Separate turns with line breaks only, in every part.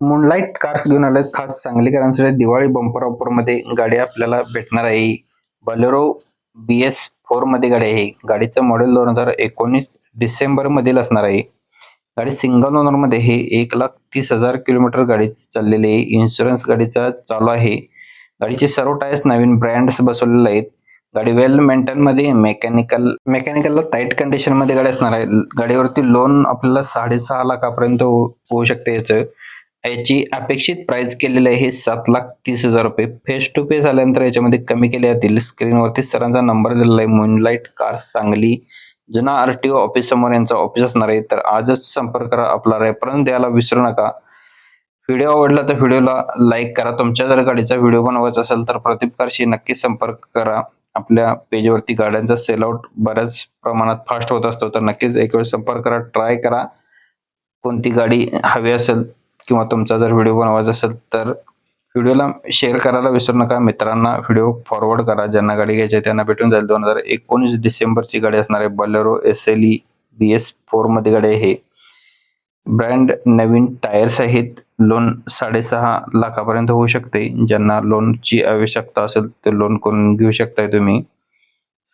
Moonlight cars घेऊन आले खास सांगलीकरांसाठी दिवाळी बंपर ऑफर मध्ये गाडी आपल्याला भेटणार आहे. बलेरो BS4 मध्ये गाडी आहे. गाडीचं मॉडेल 2019 डिसेंबर मधील असणार आहे. गाडी सिंगल ओनर मध्ये हे 1,30,000 किलोमीटर गाडी चाललेली आहे. इन्शुरन्स गाडीचा चालू आहे. गाडीचे सर्व टायर्स नवीन ब्रँड्स बसवलेले आहेत. गाडी वेल मेंटेन मध्ये मेकॅनिकलला टाईट कंडिशन मध्ये गाडी असणार आहे. गाडीवरती लोन आपल्याला 6.5 लाखापर्यंत होऊ शकते. याची अपेक्षित प्राइस केलेली आहे 7,30,000 रुपये. फेस टू फेस आल्यानंतर याच्यामध्ये कमी केले जातील. स्क्रीनवरती सरांचा नंबर दिलेला आहे. मूनलाईट कार्स सांगली, जुना RTO ऑफिस समोर यांचा ऑफिस असणार आहे. तर आजच संपर्क करा. आपला रेफरन्स द्यायला विसरू नका. व्हिडिओ आवडला तर व्हिडिओला लाईक करा. तुमच्या जर गाडीचा व्हिडिओ बनवायचा असेल तर प्रदीपकारशी नक्की संपर्क करा. आपल्या पेजवरती गाड्यांचा सेल आउट बऱ्याच प्रमाणात फास्ट होत असतो. तर नक्कीच एक वेळ संपर्क करा. ट्राय करा. कोणती गाडी हवी असेल किंवा तुमचा जर व्हिडिओ बनवायचा असेल तर व्हिडिओला शेअर करायला विसरू नका. मित्रांना व्हिडिओ फॉरवर्ड करा. ज्यांना गाडी घ्यायची आहे त्यांना भेटून जाईल. 2019 डिसेंबरची गाडी असणार आहे. बलेरो SLE BS4 मध्ये गाडी आहे. ब्रँड नवीन टायर्स आहेत. लोन 6.5 लाखापर्यंत होऊ शकते. ज्यांना लोनची आवश्यकता असेल ते लोन करून घेऊ शकताय तुम्ही.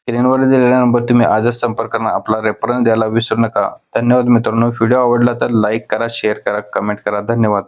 स्क्रीनवर दिलेला नंबर तुम्ही आजच संपर्क करा. आपला रेफरन्स द्यायला विसरू नका. धन्यवाद मित्रांनो. व्हिडिओ आवडला तर लाईक करा, शेअर करा, कमेंट करा. धन्यवाद.